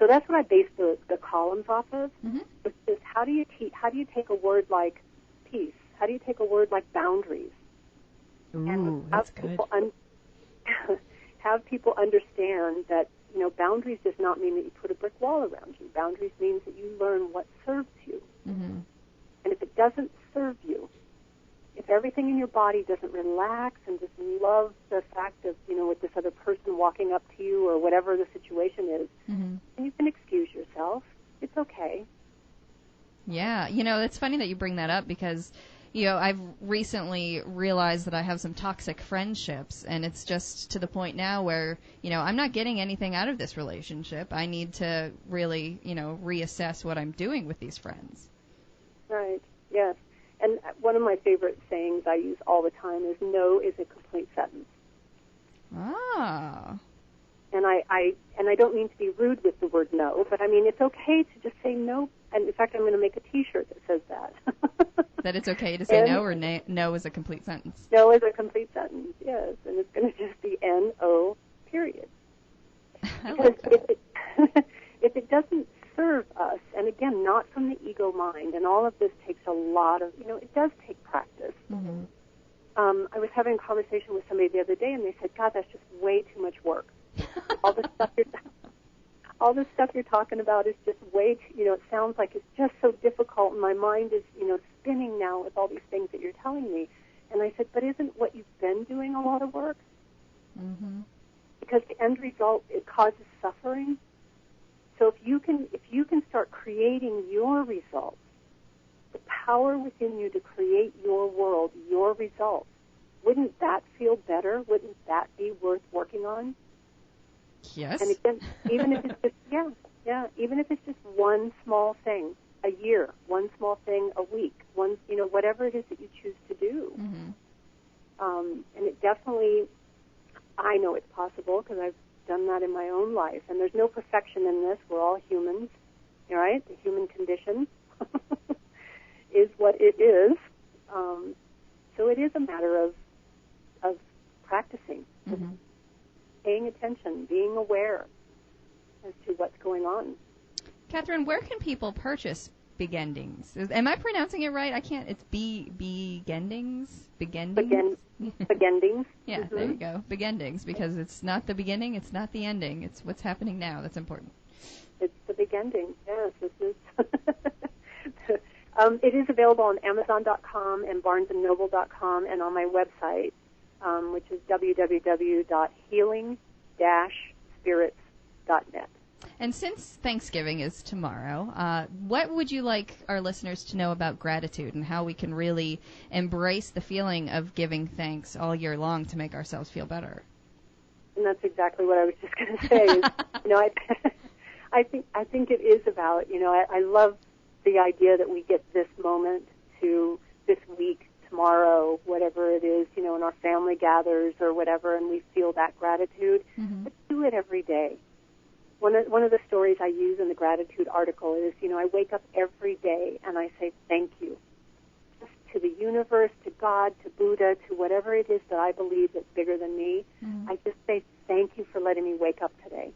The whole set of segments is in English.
So that's what I base the columns off of. Mm-hmm. Which is how do you take a word like peace? How do you take a word like boundaries? Ooh, that's good. Have people understand that, boundaries does not mean that you put a brick wall around you. Boundaries means that you learn what serves you. Mm-hmm. And if it doesn't serve you, if everything in your body doesn't relax and just love the fact of, with this other person walking up to you or whatever the situation is, mm-hmm. then you can excuse yourself. It's okay. Yeah, it's funny that you bring that up because, I've recently realized that I have some toxic friendships, and it's just to the point now where, I'm not getting anything out of this relationship. I need to really, reassess what I'm doing with these friends. Right, yes. And one of my favorite sayings I use all the time is no is a complete sentence. Ah. And I don't mean to be rude with the word no, but I mean it's okay to just say no. And in fact, I'm going to make a T-shirt that says that. That it's okay to say no, or no is a complete sentence. No is a complete sentence, yes. And it's going to just be N-O, period. I like that. If it doesn't serve us, and again, not from the ego mind, and all of this takes a lot of, it does take practice. Mm-hmm. I was having a conversation with somebody the other day, and they said, God, that's just way too much work. All the stuff you're talking about is just way too, it sounds like it's just so difficult, and my mind is, spinning now with all these things that you're telling me. And I said, but isn't what you've been doing a lot of work? Mm-hmm. Because the end result, it causes suffering. So if you can start creating your results, the power within you to create your world, your results, wouldn't that feel better? Wouldn't that be worth working on? Yes. And again, even if it's just even if it's just one small thing a year, one small thing a week, whatever it is that you choose to do. Mm-hmm. And it definitely, I know it's possible because I've done that in my own life. And there's no perfection in this. We're all humans, right? The human condition is what it is. So it is a matter of practicing, mm-hmm. paying attention, being aware as to what's going on. Catherine, where can people purchase Begendings? Am I pronouncing it right? I can't. It's Begendings? Begendings? Begendings. Yeah, mm-hmm. There you go. Begendings, because it's not the beginning, it's not the ending. It's what's happening now that's important. It's the begending. Yes, this is. It is available on Amazon.com and BarnesandNoble.com and on my website, which is www.healing-spirits.net. And since Thanksgiving is tomorrow, what would you like our listeners to know about gratitude and how we can really embrace the feeling of giving thanks all year long to make ourselves feel better? And that's exactly what I was just going to say. Is, I think it is about, I love the idea that we get this moment to this week, tomorrow, whatever it is, and our family gathers or whatever, and we feel that gratitude. Mm-hmm. But do it every day. One of the stories I use in the gratitude article is, I wake up every day and I say thank you. Just to the universe, to God, to Buddha, to whatever it is that I believe that's bigger than me. Mm-hmm. I just say thank you for letting me wake up today.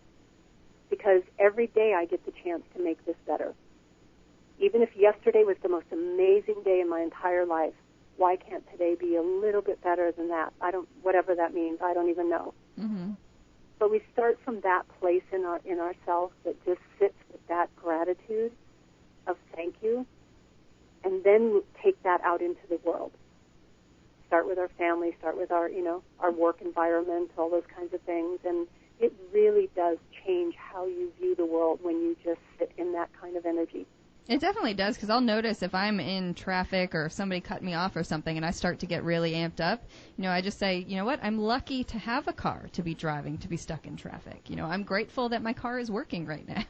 Because every day I get the chance to make this better. Even if yesterday was the most amazing day in my entire life, why can't today be a little bit better than that? Whatever that means, I don't even know. Mm-hmm. But we start from that place in ourselves that just sits with that gratitude of thank you, and then take that out into the world. Start with our family, start with our work environment, all those kinds of things, and it really does change how you view the world when you just sit in that kind of energy. It definitely does, because I'll notice if I'm in traffic or if somebody cut me off or something and I start to get really amped up, I just say, you know what, I'm lucky to have a car to be driving, to be stuck in traffic. I'm grateful that my car is working right now.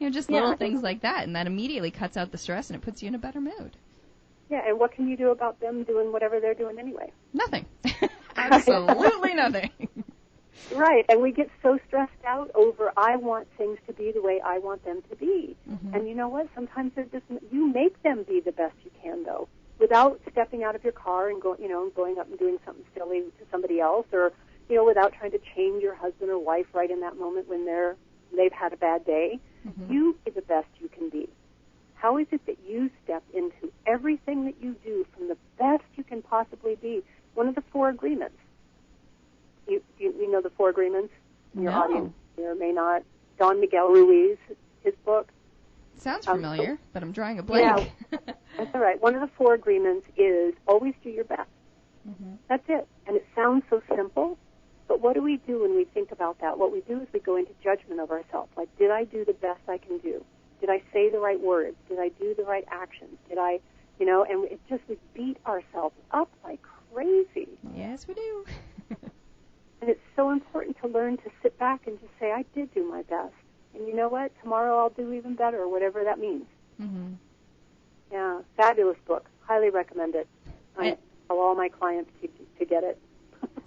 Just little things like that, and that immediately cuts out the stress and it puts you in a better mood. Yeah, and what can you do about them doing whatever they're doing anyway? Nothing. Absolutely nothing. Right, and we get so stressed out over, I want things to be the way I want them to be. Mm-hmm. And you know what? Sometimes you make them be the best you can, though, without stepping out of your car and going up and doing something silly to somebody else, or, without trying to change your husband or wife right in that moment when they're they've had a bad day. Mm-hmm. You be the best you can be. How is it that you step into everything that you do from the best you can possibly be? One of the 4 agreements. You know the 4 agreements? Your audience may or may not. Don Miguel Ruiz, his book. Sounds familiar, but I'm drawing a blank. Yeah, that's all right. One of the 4 agreements is always do your best. Mm-hmm. That's it. And it sounds so simple, but what do we do when we think about that? What we do is we go into judgment of ourselves. Like, did I do the best I can do? Did I say the right words? Did I do the right actions? Did I, and we beat ourselves up like crazy. Yes, we do. And it's so important to learn to sit back and just say, I did do my best. And you know what? Tomorrow I'll do even better, or whatever that means. Mm-hmm. Yeah, fabulous book. Highly recommend it. I tell all my clients to get it.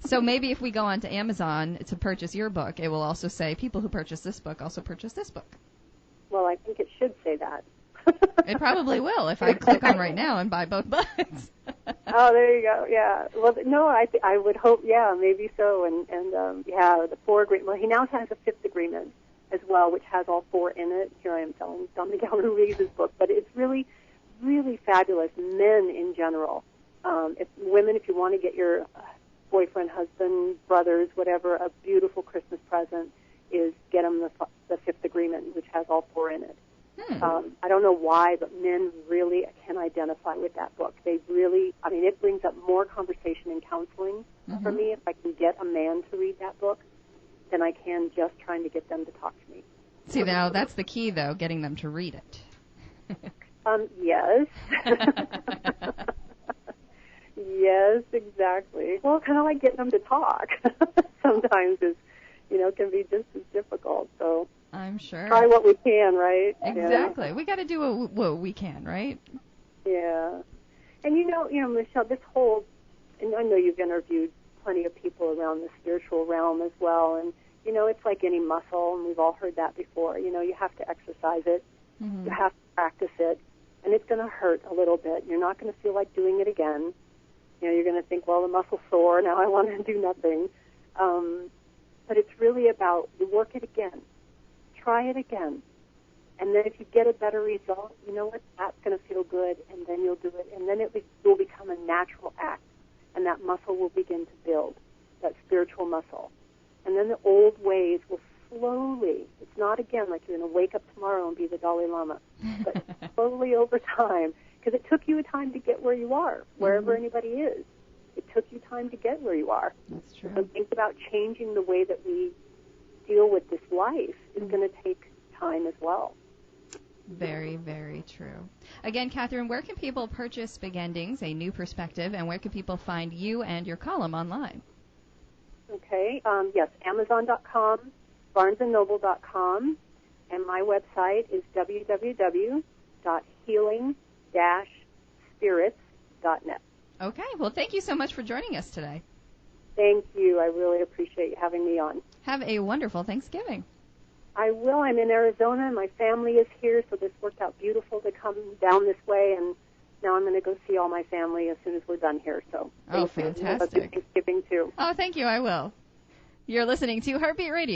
So maybe if we go onto Amazon to purchase your book, it will also say people who purchase this book also purchase this book. Well, I think it should say that. It probably will if I click on right now and buy both books. Oh, there you go. Yeah. Well, no, I would hope. Yeah, maybe so. And the 4 agreement. Well, he now has a 5th agreement as well, which has all 4 in it. Here I am selling Don Miguel Ruiz's book, but it's really, really fabulous. Men in general. If you want to get your boyfriend, husband, brothers, whatever, a beautiful Christmas present, is get them the 5th agreement, which has all 4 in it. I don't know why, but men really can identify with that book. They really, it brings up more conversation and counseling for me if I can get a man to read that book than I can just trying to get them to talk to me. See, now that's the key, though, getting them to read it. Yes. Yes, exactly. Well, kind of like getting them to talk sometimes can be just as difficult. So I'm sure. Try what we can, right? Exactly. Yeah. We got to do what we can, right? Yeah. And Michelle, this whole, and I know you've interviewed plenty of people around the spiritual realm as well, and it's like any muscle, and we've all heard that before. You have to exercise it. Mm-hmm. You have to practice it, and it's going to hurt a little bit. You're not going to feel like doing it again. You're going to think, well, the muscle's sore, now I want to do nothing. But it's really about, you work it again. Try it again. And then if you get a better result, you know what? That's going to feel good, and then you'll do it. And then it will become a natural act, and that muscle will begin to build, that spiritual muscle. And then the old ways will slowly, it's not again like you're going to wake up tomorrow and be the Dalai Lama, but slowly over time, because it took you a time to get where you are, wherever anybody is. It took you time to get where you are. That's true. So think about changing the way that we deal with this life is going to take time as well. Very, very true. Again, Catherine, where can people purchase Begendings, A New Perspective, and where can people find you and your column online? Okay, yes, Amazon.com, BarnesandNoble.com, and my website is www.healing-spirits.net. Okay, well, thank you so much for joining us today. Thank you. I really appreciate you having me on. Have a wonderful Thanksgiving. I will. I'm in Arizona, and my family is here, so this worked out beautiful to come down this way, and now I'm going to go see all my family as soon as we're done here. So, fantastic. Thanksgiving, too. Oh, thank you. I will. You're listening to Heartbeat Radio.